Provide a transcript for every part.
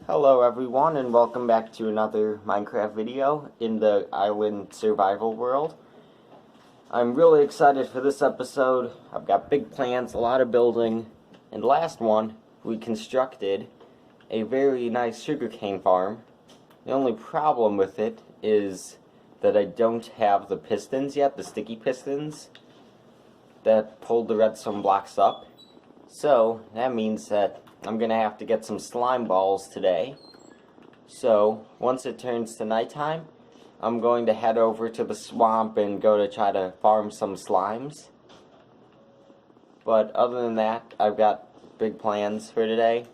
Hello everyone and welcome back to another Minecraft video in the island survival world. I'm really excited for this episode. I've got big plans, a lot of building, and last one we constructed a very nice sugarcane farm. The only problem with it is that I don't have the pistons yet, the sticky pistons that pulled the redstone blocks up. So that means that I'm gonna have to get some slime balls today. So once it turns to nighttime, I'm going to head over to the swamp and go to try to farm some slimes. But other than that, I've got big plans for today.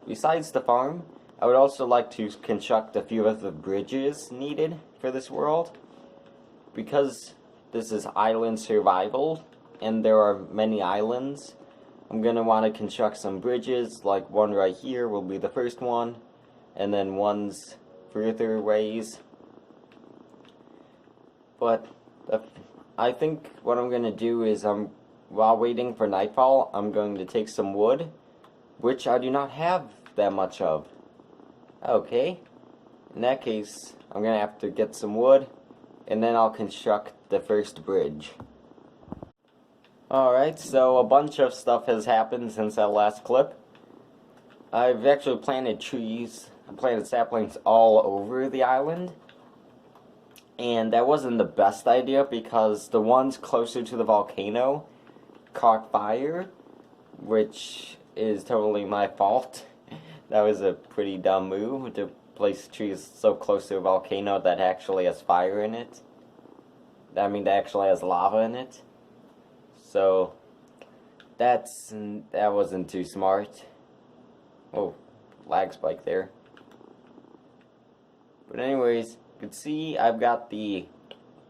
Besides the farm, I would also like to construct a few of the bridges needed for this world. Because this is island survival, and there are many islands, I'm going to want to construct some bridges, like one right here will be the first one, and then ones further ways. But I think what I'm going to do is, while waiting for nightfall, I'm going to take some wood, which I do not have that much of. Okay, in that case, I'm going to have to get some wood, and then I'll construct the first bridge. Alright, so a bunch of stuff has happened since that last clip. I've actually planted trees, I planted saplings all over the island. And that wasn't the best idea because the ones closer to the volcano caught fire, which is totally my fault. That was a pretty dumb move to place trees so close to a volcano that actually has fire in it. That actually has lava in it. So, that wasn't too smart. Oh, lag spike there. But anyways, you can see I've got the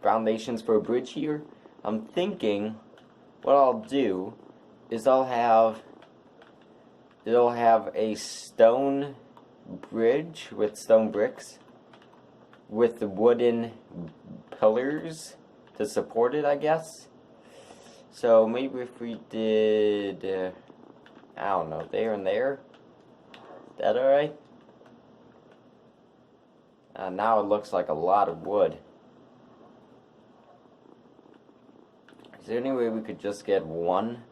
foundations for a bridge here. I'm thinking what I'll do is it'll have a stone bridge with stone bricks with the wooden pillars to support it, I guess. So maybe if we did, I don't know, there and there. Is that alright? Now it looks like a lot of wood. Is there any way we could just get one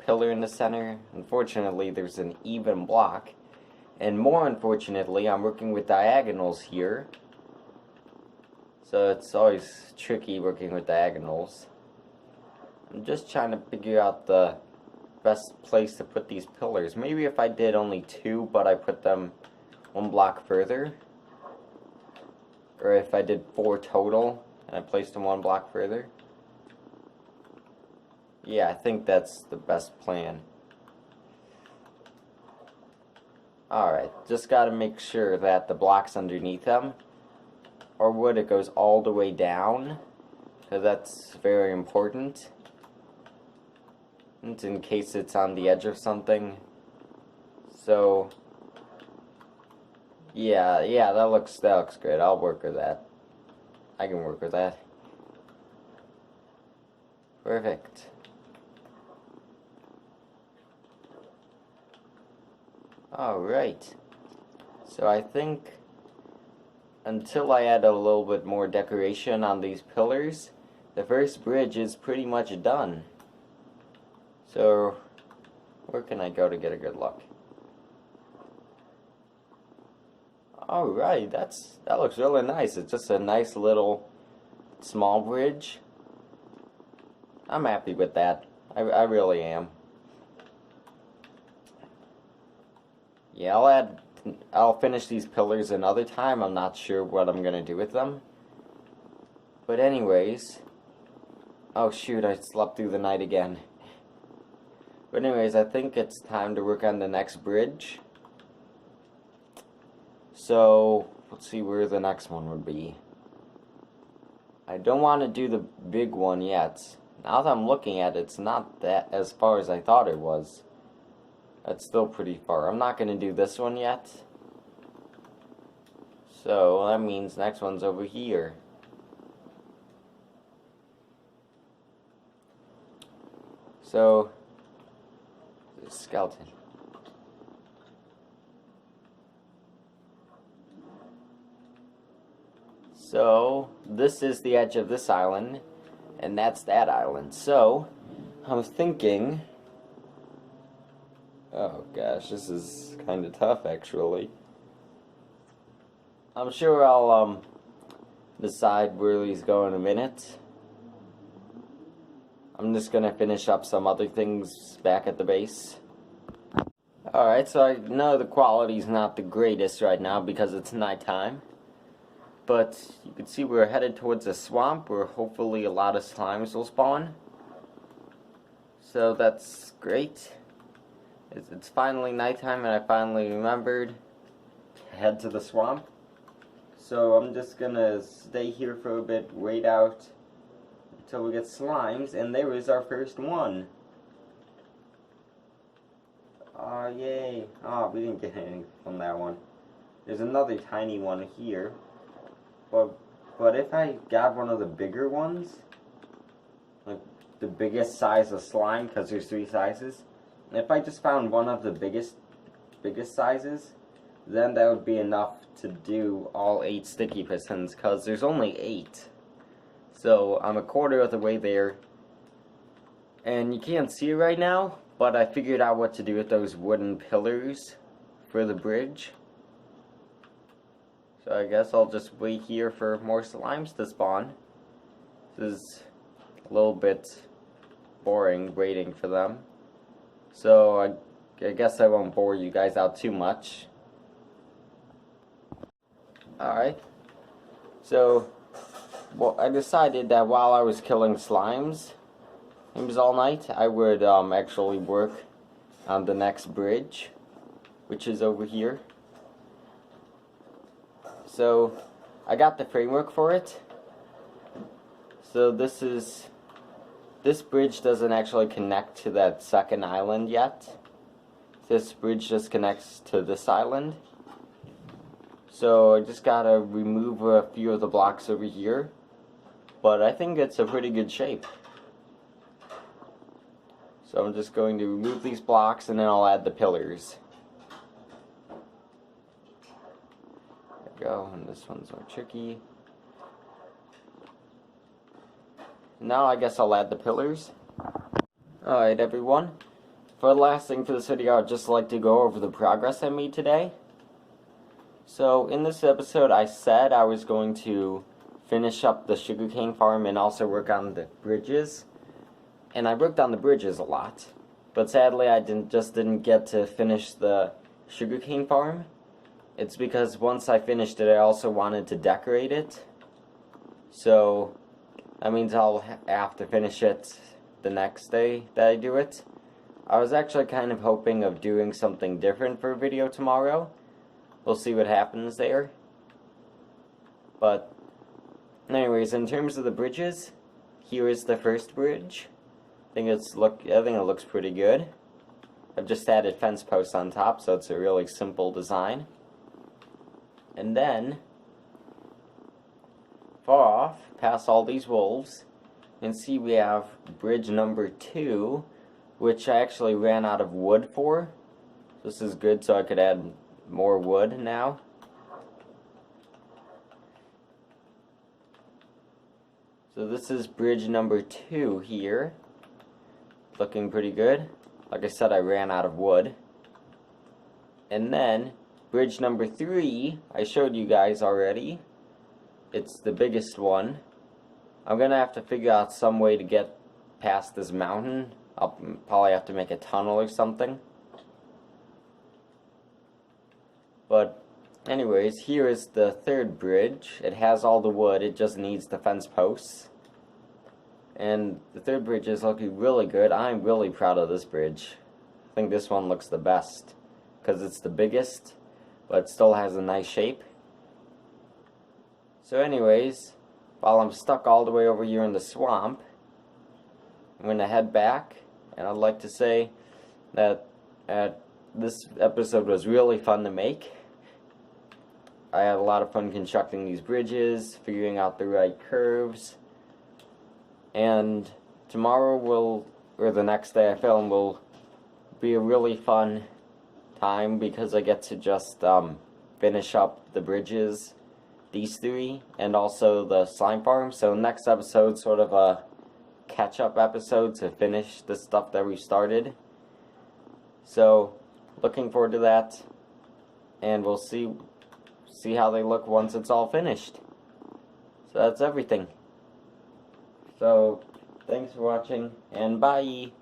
pillar in the center? Unfortunately, there's an even block. And more unfortunately, I'm working with diagonals here. So it's always tricky working with diagonals. I'm just trying to figure out the best place to put these pillars. Maybe if I did only two, but I put them one block further. Or if I did four total, and I placed them one block further. Yeah, I think that's the best plan. Alright, just gotta make sure that the blocks underneath them are wood. It goes all the way down, because that's very important. In case it's on the edge of something. So yeah, that looks good. I'll work with that. I can work with that. Perfect. Alright. So I think until I add a little bit more decoration on these pillars, the first bridge is pretty much done. So, where can I go to get a good look? Alright, that looks really nice. It's just a nice little small bridge. I'm happy with that. I really am. Yeah, I'll finish these pillars another time. I'm not sure what I'm gonna do with them. But anyways, oh shoot, I slept through the night again. But anyways, I think it's time to work on the next bridge. So, let's see where the next one would be. I don't want to do the big one yet. Now that I'm looking at it, it's not that as far as I thought it was. That's still pretty far. I'm not going to do this one yet. So, that means next one's over here. So, skeleton. So, this is the edge of this island, and that's that island. So, I'm thinking... Oh gosh, this is kind of tough actually. I'm sure I'll decide where he's going in a minute. I'm just gonna finish up some other things back at the base. Alright, so I know the quality's not the greatest right now because it's nighttime. But you can see we're headed towards a swamp where hopefully a lot of slimes will spawn. So that's great. It's finally nighttime and I finally remembered to head to the swamp. So I'm just gonna stay here for a bit, wait out until we get slimes, and there is our first one. Oh, yay. Oh, we didn't get anything from that one. There's another tiny one here. But if I got one of the bigger ones, like the biggest size of slime, because there's 3 sizes, if I just found one of the biggest sizes, then that would be enough to do all 8 sticky pistons, because there's only 8. So I'm a quarter of the way there, and you can't see it right now, but I figured out what to do with those wooden pillars for the bridge. So I guess I'll just wait here for more slimes to spawn. This is a little bit boring waiting for them. So I guess I won't bore you guys out too much. Alright. So, well, I decided that while I was killing slimes, it was all night, I would actually work on the next bridge, which is over here. So, I got the framework for it. So this bridge doesn't actually connect to that second island yet. This bridge just connects to this island. So I just gotta remove a few of the blocks over here. But I think it's a pretty good shape. So I'm just going to remove these blocks and then I'll add the pillars. There we go, and this one's more tricky. Now I guess I'll add the pillars. Alright everyone, for the last thing for this video, I'd just like to go over the progress I made today. So in this episode I said I was going to finish up the sugarcane farm and also work on the bridges. And I worked on the bridges a lot. But sadly I just didn't get to finish the sugarcane farm. It's because once I finished it I also wanted to decorate it. So that means I'll have to finish it the next day that I do it. I was actually kind of hoping of doing something different for a video tomorrow. We'll see what happens there. But anyways, in terms of the bridges, here is the first bridge. I think it looks pretty good. I've just added fence posts on top, so it's a really simple design. And then far off, past all these wolves, you can see we have bridge number 2, which I actually ran out of wood for. This is good, so I could add more wood now. So this is bridge number 2 here. Looking pretty good. Like I said, I ran out of wood. And then bridge number 3, I showed you guys already. It's the biggest one. I'm gonna have to figure out some way to get past this mountain. I'll probably have to make a tunnel or something. But anyways, here is the third bridge. It has all the wood, it just needs the fence posts. And the third bridge is looking really good. I'm really proud of this bridge. I think this one looks the best because it's the biggest, but it still has a nice shape. So anyways, while I'm stuck all the way over here in the swamp, I'm going to head back, and I'd like to say that this episode was really fun to make. I had a lot of fun constructing these bridges, figuring out the right curves, and tomorrow or the next day I film will be a really fun time because I get to just finish up the bridges these three, and also the slime farm. So next episode, sort of a catch-up episode to finish the stuff that we started. So looking forward to that, and we'll see how they look once it's all finished. So that's everything. So thanks for watching, and bye.